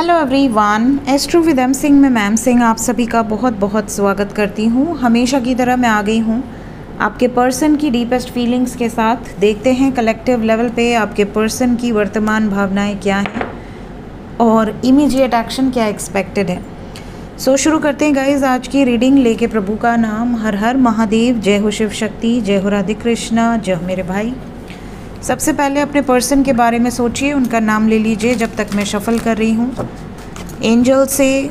Hello everyone, astro with m Singh में ma'am Singh आप सभी का बहुत बहुत स्वागत करती हूँ। हमेशा की तरह मैं आ गई हूँ आपके पर्सन की डीपेस्ट फीलिंग्स के साथ। देखते हैं कलेक्टिव लेवल पे आपके पर्सन की वर्तमान भावनाएं क्या हैं और इमीडिएट एक्शन क्या एक्सपेक्टेड है। सो शुरू करते हैं गाइज आज की रीडिंग लेके प्रभु का नाम। हर हर महादेव, जय हो शिव शक्ति, जय हो राधे कृष्णा, जय हो मेरे भाई। सबसे पहले अपने पर्सन के बारे में सोचिए, उनका नाम ले लीजिए जब तक मैं शफल कर रही हूँ। एंजल से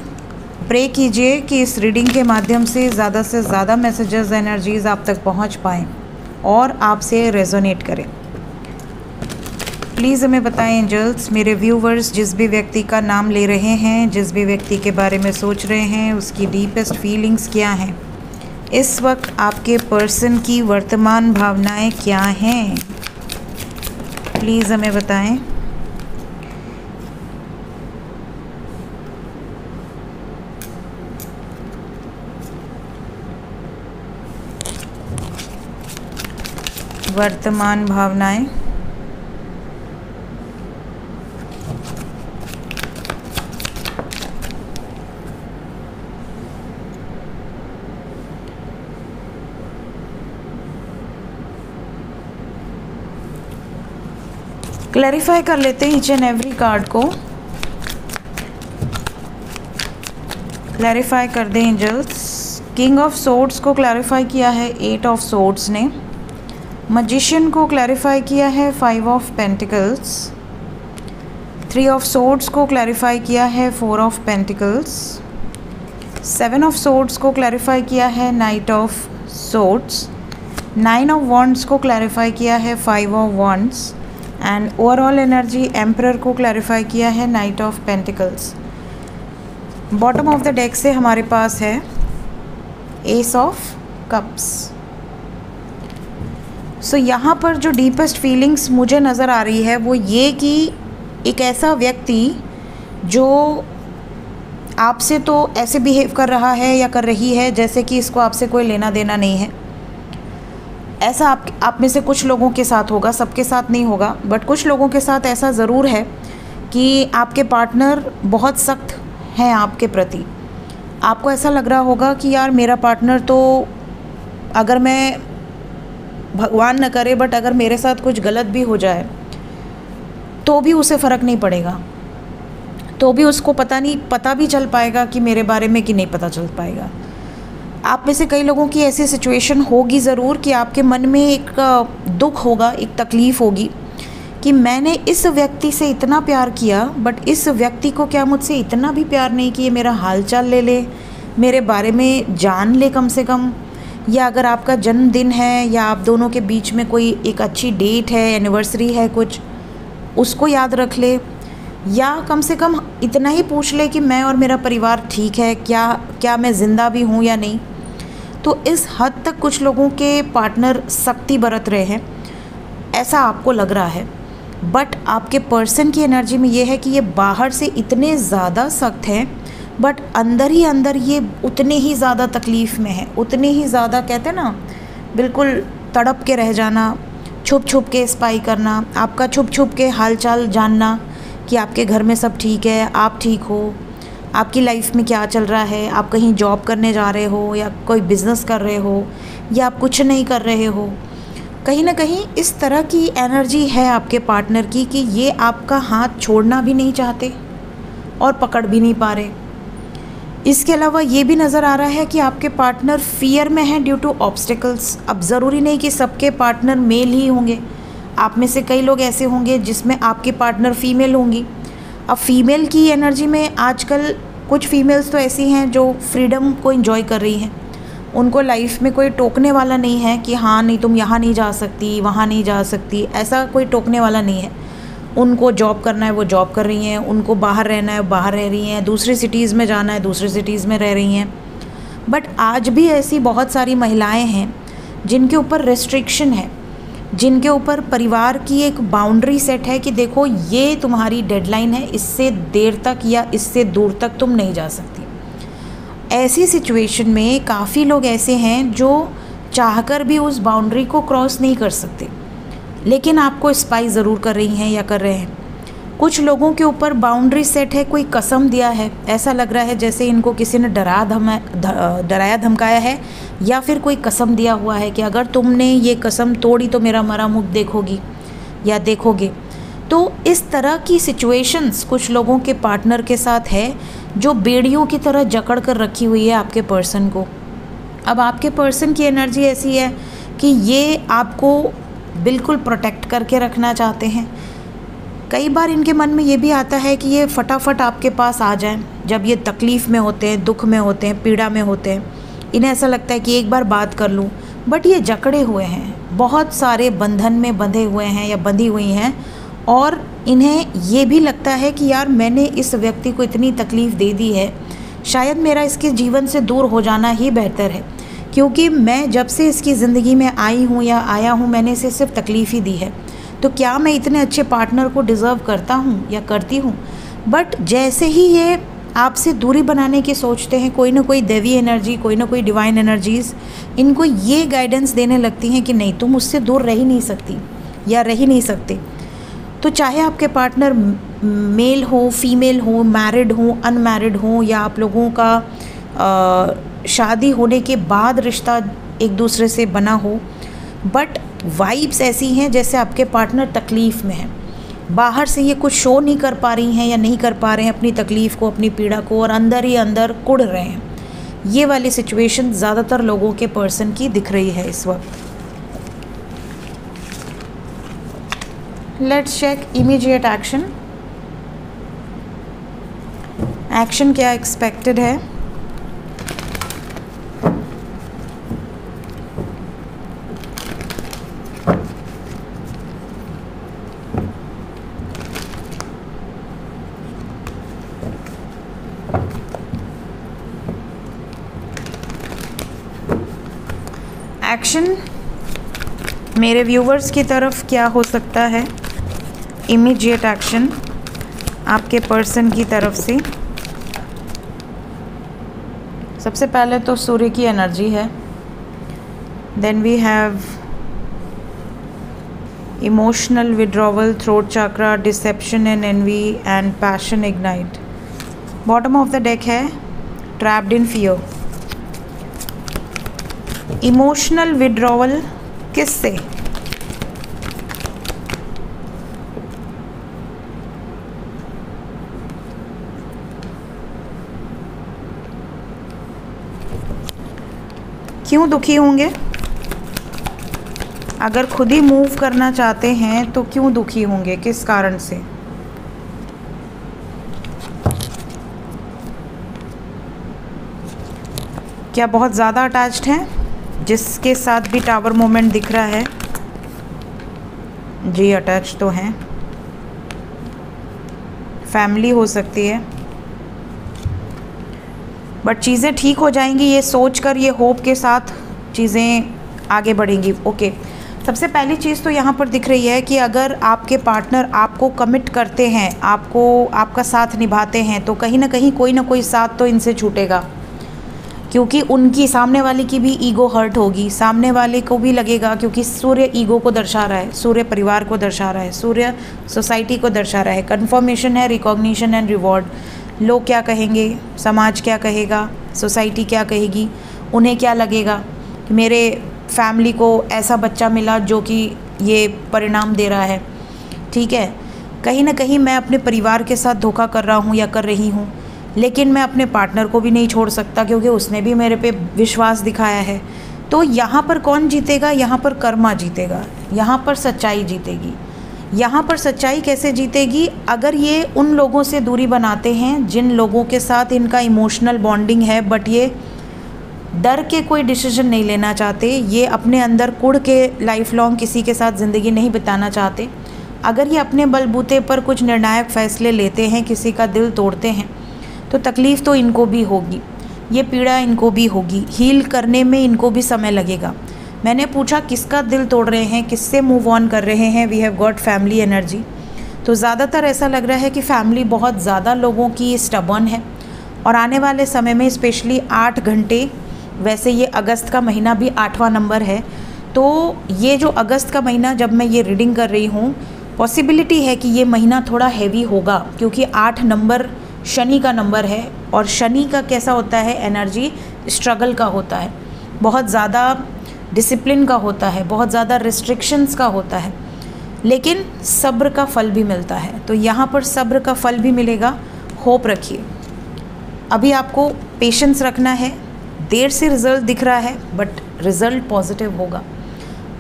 प्रे कीजिए कि इस रीडिंग के माध्यम से ज़्यादा मैसेजेस एनर्जीज आप तक पहुँच पाएँ और आपसे रेजोनेट करें। प्लीज़ हमें बताएं एंजल्स, मेरे व्यूवर्स जिस भी व्यक्ति का नाम ले रहे हैं, जिस भी व्यक्ति के बारे में सोच रहे हैं, उसकी डीपेस्ट फीलिंग्स क्या हैं। इस वक्त आपके पर्सन की वर्तमान भावनाएं क्या हैं, प्लीज़ हमें बताएं। वर्तमान भावनाएं। क्लैरिफाई कर लेते हैं ईच एंड एवरी कार्ड को। क्लैरिफाई कर दें एंजल्स। किंग ऑफ सोर्ड्स को क्लैरिफाई किया है 8 ऑफ सोर्ड्स ने। मैजिशियन को क्लैरिफाई किया है 5 ऑफ पेंटिकल्स। 3 ऑफ सोर्ड्स को क्लैरिफाई किया है 4 ऑफ पेंटिकल्स। 7 ऑफ सोर्ड्स को क्लैरिफाई किया है night of swords. 9 of wands को क्लैरिफाई किया है 5 of wands and overall energy emperor को क्लैरिफाई किया है night of pentacles. Bottom of the deck से हमारे पास है एस ऑफ कप्स। सो यहाँ पर जो डीपेस्ट फीलिंग्स मुझे नज़र आ रही है वो ये कि एक ऐसा व्यक्ति जो आपसे तो ऐसे बिहेव कर रहा है या कर रही है जैसे कि इसको आपसे कोई लेना देना नहीं है। ऐसा आप में से कुछ लोगों के साथ होगा, सबके साथ नहीं होगा, बट कुछ लोगों के साथ ऐसा ज़रूर है कि आपके पार्टनर बहुत सख्त हैं आपके प्रति। आपको ऐसा लग रहा होगा कि यार मेरा पार्टनर तो, अगर मैं भगवान न करे बट अगर मेरे साथ कुछ गलत भी हो जाए तो भी उसे फ़र्क नहीं पड़ेगा, तो भी उसको पता भी चल पाएगा कि मेरे बारे में कि नहीं पता चल पाएगा। आप में से कई लोगों की ऐसी सिचुएशन होगी ज़रूर कि आपके मन में एक दुख होगा, एक तकलीफ़ होगी कि मैंने इस व्यक्ति से इतना प्यार किया बट इस व्यक्ति को क्या मुझसे इतना भी प्यार नहीं कि ये मेरा हालचाल ले ले, मेरे बारे में जान ले कम से कम। या अगर आपका जन्मदिन है या आप दोनों के बीच में कोई एक अच्छी डेट है, एनिवर्सरी है कुछ, उसको याद रख ले, या कम से कम इतना ही पूछ ले कि मैं और मेरा परिवार ठीक है, क्या मैं ज़िंदा भी हूँ या नहीं। तो इस हद तक कुछ लोगों के पार्टनर सख्ती बरत रहे हैं, ऐसा आपको लग रहा है। बट आपके पर्सन की एनर्जी में ये है कि ये बाहर से इतने ज़्यादा सख्त हैं बट अंदर ही अंदर ये उतने ही ज़्यादा तकलीफ़ में है, उतने ही ज़्यादा, कहते हैं ना, बिल्कुल तड़प के रह जाना, छुप छुप के स्पाई करना, आपका छुप छुप के हालचाल जानना कि आपके घर में सब ठीक है, आप ठीक हो, आपकी लाइफ में क्या चल रहा है, आप कहीं जॉब करने जा रहे हो या कोई बिज़नेस कर रहे हो या आप कुछ नहीं कर रहे हो। कहीं ना कहीं इस तरह की एनर्जी है आपके पार्टनर की कि ये आपका हाथ छोड़ना भी नहीं चाहते और पकड़ भी नहीं पा रहे। इसके अलावा ये भी नज़र आ रहा है कि आपके पार्टनर फियर में है ड्यू टू ऑब्स्टिकल्स। अब ज़रूरी नहीं कि सबके पार्टनर मेल ही होंगे, आप में से कई लोग ऐसे होंगे जिसमें आपके पार्टनर फ़ीमेल होंगी। अब फीमेल की एनर्जी में आजकल कुछ फीमेल्स तो ऐसी हैं जो फ्रीडम को एंजॉय कर रही हैं, उनको लाइफ में कोई टोकने वाला नहीं है कि हाँ नहीं तुम यहाँ नहीं जा सकती, वहाँ नहीं जा सकती, ऐसा कोई टोकने वाला नहीं है। उनको जॉब करना है वो जॉब कर रही हैं, उनको बाहर रहना है बाहर रह रही हैं, दूसरी सिटीज़ में जाना है दूसरी सिटीज़ में रह रही हैं। बट आज भी ऐसी बहुत सारी महिलाएँ हैं जिनके ऊपर रेस्ट्रिक्शन है, जिनके ऊपर परिवार की एक बाउंड्री सेट है कि देखो ये तुम्हारी डेडलाइन है, इससे देर तक या इससे दूर तक तुम नहीं जा सकती। ऐसी सिचुएशन में काफ़ी लोग ऐसे हैं जो चाहकर भी उस बाउंड्री को क्रॉस नहीं कर सकते, लेकिन आपको स्पाई ज़रूर कर रही हैं या कर रहे हैं। कुछ लोगों के ऊपर बाउंड्री सेट है, कोई कसम दिया है, ऐसा लग रहा है जैसे इनको किसी ने डराया धमकाया है, या फिर कोई कसम दिया हुआ है कि अगर तुमने ये कसम तोड़ी तो मेरा मरा मुख देखोगी या देखोगे। तो इस तरह की सिचुएशंस कुछ लोगों के पार्टनर के साथ है, जो बेड़ियों की तरह जकड़ कर रखी हुई है आपके पर्सन को। अब आपके पर्सन की एनर्जी ऐसी है कि ये आपको बिल्कुल प्रोटेक्ट करके रखना चाहते हैं। कई बार इनके मन में ये भी आता है कि ये फटाफट आपके पास आ जाएं जब ये तकलीफ़ में होते हैं, दुख में होते हैं, पीड़ा में होते हैं। इन्हें ऐसा लगता है कि एक बार बात कर लूं, बट ये जकड़े हुए हैं, बहुत सारे बंधन में बंधे हुए हैं या बंधी हुई हैं, और इन्हें ये भी लगता है कि यार मैंने इस व्यक्ति को इतनी तकलीफ़ दे दी है, शायद मेरा इसके जीवन से दूर हो जाना ही बेहतर है, क्योंकि मैं जब से इसकी ज़िंदगी में आई हूँ या आया हूँ मैंने इसे सिर्फ तकलीफ़ ही दी है। तो क्या मैं इतने अच्छे पार्टनर को डिज़र्व करता हूँ या करती हूँ? बट जैसे ही ये आपसे दूरी बनाने की सोचते हैं, कोई ना कोई दैवी एनर्जी, कोई ना कोई डिवाइन एनर्जीज़ इनको ये गाइडेंस देने लगती हैं कि नहीं, तुम उससे दूर रह ही नहीं सकती या रह ही नहीं सकते। तो चाहे आपके पार्टनर मेल हो, फीमेल हो, मैरिड हो, अनमैरिड हो, या आप लोगों का शादी होने के बाद रिश्ता एक दूसरे से बना हो, बट वाइब्स ऐसी हैं जैसे आपके पार्टनर तकलीफ़ में हैं। बाहर से ये कुछ शो नहीं कर पा रही हैं या नहीं कर पा रहे हैं अपनी तकलीफ़ को, अपनी पीड़ा को, और अंदर ही अंदर कुढ़ रहे हैं। ये वाली सिचुएशन ज़्यादातर लोगों के पर्सन की दिख रही है इस वक्त। Let's check immediate action. Action क्या एक्सपेक्टेड है? एक्शन मेरे व्यूवर्स की तरफ क्या हो सकता है? इमीडिएट एक्शन आपके पर्सन की तरफ से। सबसे पहले तो सूर्य की एनर्जी है, then we have emotional withdrawal, throat chakra, deception and envy and passion ignite. Bottom of the deck है trapped in fear. Emotional withdrawal किससे? क्यों दुखी होंगे? अगर खुद ही मूव करना चाहते हैं तो क्यों दुखी होंगे, किस कारण से? क्या बहुत ज़्यादा अटैच्ड हैं जिसके साथ भी टावर मोमेंट दिख रहा है? जी अटैच तो हैं। फैमिली हो सकती है, बट चीज़ें ठीक हो जाएंगी ये सोचकर, ये होप के साथ चीज़ें आगे बढ़ेंगी। ओके, सबसे पहली चीज़ तो यहाँ पर दिख रही है कि अगर आपके पार्टनर आपको कमिट करते हैं, आपका साथ निभाते हैं, तो कहीं ना कहीं कोई ना कोई साथ तो इनसे छूटेगा, क्योंकि उनकी सामने वाले की भी ईगो हर्ट होगी, सामने वाले को भी लगेगा, क्योंकि सूर्य ईगो को दर्शा रहा है, सूर्य परिवार को दर्शा रहा है, सूर्य सोसाइटी को दर्शा रहा है। कन्फर्मेशन है, रिकॉग्निशन एंड रिवॉर्ड। लोग क्या कहेंगे, समाज क्या कहेगा, सोसाइटी क्या कहेगी, उन्हें क्या लगेगा कि मेरे फैमिली को ऐसा बच्चा मिला जो कि ये परिणाम दे रहा है। ठीक है, कहीं ना कहीं मैं अपने परिवार के साथ धोखा कर रहा हूँ या कर रही हूँ, लेकिन मैं अपने पार्टनर को भी नहीं छोड़ सकता क्योंकि उसने भी मेरे पे विश्वास दिखाया है। तो यहाँ पर कौन जीतेगा? यहाँ पर कर्मा जीतेगा, यहाँ पर सच्चाई जीतेगी। यहाँ पर सच्चाई कैसे जीतेगी? अगर ये उन लोगों से दूरी बनाते हैं जिन लोगों के साथ इनका इमोशनल बॉन्डिंग है, बट ये डर के कोई डिसीजन नहीं लेना चाहते, ये अपने अंदर कुढ़ के लाइफ लॉन्ग किसी के साथ ज़िंदगी नहीं बिताना चाहते। अगर ये अपने बलबूते पर कुछ निर्णायक फ़ैसले लेते हैं, किसी का दिल तोड़ते हैं, तो तकलीफ़ तो इनको भी होगी, ये पीड़ा इनको भी होगी, हील करने में इनको भी समय लगेगा। मैंने पूछा किसका दिल तोड़ रहे हैं, किससे मूव ऑन कर रहे हैं? We have got family energy. तो ज़्यादातर ऐसा लग रहा है कि फैमिली बहुत ज़्यादा लोगों की स्टबर्न है, और आने वाले समय में स्पेशली 8 घंटे, वैसे ये अगस्त का महीना भी 8वां नंबर है, तो ये जो अगस्त का महीना जब मैं ये रीडिंग कर रही हूँ, पॉसिबिलिटी है कि ये महीना थोड़ा हैवी होगा, क्योंकि 8 नंबर शनि का नंबर है और शनि का कैसा होता है, एनर्जी स्ट्रगल का होता है, बहुत ज़्यादा डिसिप्लिन का होता है, बहुत ज़्यादा रिस्ट्रिक्शंस का होता है, लेकिन सब्र का फल भी मिलता है। तो यहाँ पर सब्र का फल भी मिलेगा, होप रखिए। अभी आपको पेशेंस रखना है, देर से रिज़ल्ट दिख रहा है बट रिज़ल्ट पॉजिटिव होगा।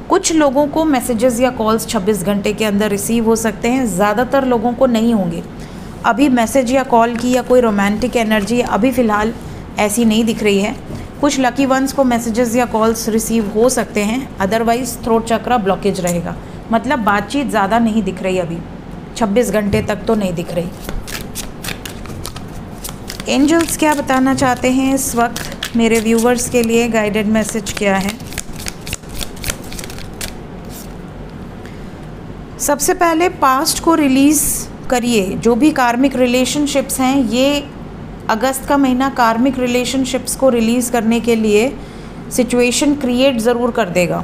कुछ लोगों को मैसेजेस या कॉल्स 26 घंटे के अंदर रिसीव हो सकते हैं, ज़्यादातर लोगों को नहीं होंगे। अभी मैसेज या कॉल की या कोई रोमांटिक एनर्जी अभी फ़िलहाल ऐसी नहीं दिख रही है। कुछ लकी वंस को मैसेजेस या कॉल्स रिसीव हो सकते हैं, अदरवाइज़ थ्रोट चक्रा ब्लॉकेज रहेगा, मतलब बातचीत ज़्यादा नहीं दिख रही अभी, 26 घंटे तक तो नहीं दिख रही। एंजल्स क्या बताना चाहते हैं इस वक्त मेरे व्यूवर्स के लिए, गाइडेड मैसेज क्या है? सबसे पहले पास्ट को रिलीज़ करिए। जो भी कार्मिक रिलेशनशिप्स हैं, ये अगस्त का महीना कार्मिक रिलेशनशिप्स को रिलीज़ करने के लिए सिचुएशन क्रिएट ज़रूर कर देगा।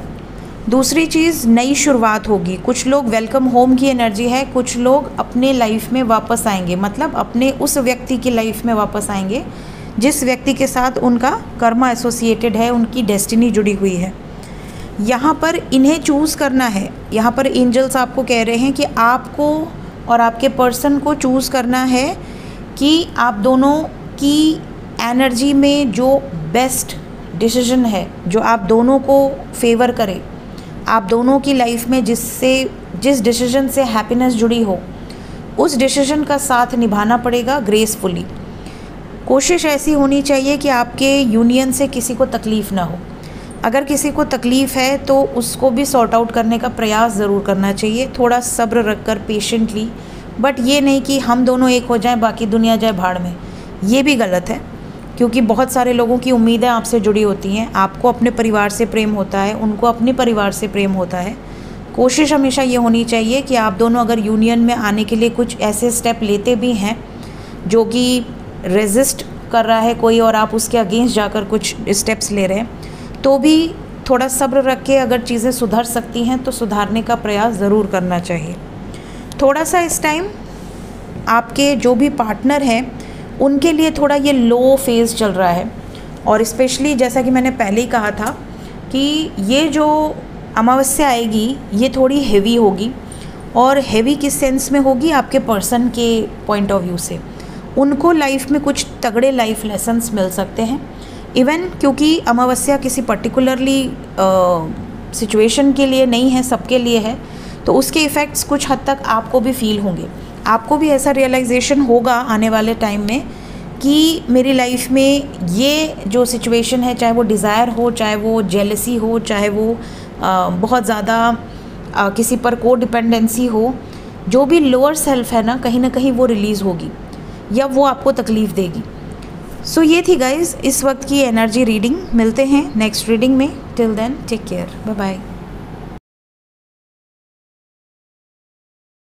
दूसरी चीज़, नई शुरुआत होगी। कुछ लोग वेलकम होम की एनर्जी है, कुछ लोग अपने लाइफ में वापस आएंगे, मतलब अपने उस व्यक्ति की लाइफ में वापस आएंगे जिस व्यक्ति के साथ उनका कर्मा एसोसिएटेड है, उनकी डेस्टिनी जुड़ी हुई है। यहाँ पर इन्हें चूज़ करना है। यहाँ पर एंजल्स आपको कह रहे हैं कि आपको और आपके पर्सन को चूज़ करना है कि आप दोनों की एनर्जी में जो बेस्ट डिसीजन है, जो आप दोनों को फेवर करे, आप दोनों की लाइफ में जिस डिसीजन से हैप्पीनेस जुड़ी हो, उस डिसीजन का साथ निभाना पड़ेगा ग्रेसफुली। कोशिश ऐसी होनी चाहिए कि आपके यूनियन से किसी को तकलीफ़ ना हो। अगर किसी को तकलीफ़ है तो उसको भी सॉर्ट आउट करने का प्रयास ज़रूर करना चाहिए, थोड़ा सब्र रखकर पेशेंटली, बट ये नहीं कि हम दोनों एक हो जाएं बाकी दुनिया जाए भाड़ में, ये भी गलत है, क्योंकि बहुत सारे लोगों की उम्मीदें आपसे जुड़ी होती हैं। आपको अपने परिवार से प्रेम होता है, उनको अपने परिवार से प्रेम होता है। कोशिश हमेशा ये होनी चाहिए कि आप दोनों अगर यूनियन में आने के लिए कुछ ऐसे स्टेप लेते भी हैं जो कि रेजिस्ट कर रहा है कोई और आप उसके अगेंस्ट जाकर कुछ स्टेप्स ले रहे हैं, तो भी थोड़ा सब्र रख के अगर चीज़ें सुधर सकती हैं तो सुधारने का प्रयास ज़रूर करना चाहिए। थोड़ा सा इस टाइम आपके जो भी पार्टनर हैं उनके लिए थोड़ा ये लो फेज़ चल रहा है, और स्पेशली जैसा कि मैंने पहले ही कहा था कि ये जो अमावस्या आएगी ये थोड़ी हेवी होगी, और हेवी किस सेंस में होगी, आपके पर्सन के पॉइंट ऑफ व्यू से उनको लाइफ में कुछ तगड़े लाइफ लेसन्स मिल सकते हैं। इवन क्योंकि अमावस्या किसी पर्टिकुलरली सिचुएशन के लिए नहीं है, सबके लिए है, तो उसके इफ़ेक्ट्स कुछ हद तक आपको भी फील होंगे। आपको भी ऐसा रियलाइजेशन होगा आने वाले टाइम में कि मेरी लाइफ में ये जो सिचुएशन है, चाहे वो डिज़ायर हो, चाहे वो जेलसी हो, चाहे वो बहुत ज़्यादा किसी पर को डिपेंडेंसी हो, जो भी लोअर सेल्फ है ना कहीं वो रिलीज़ होगी या वो आपको तकलीफ़ देगी। सो ये थी गाइज़ इस वक्त की एनर्जी रीडिंग। मिलते हैं नेक्स्ट रीडिंग में। Till then take care, bye bye.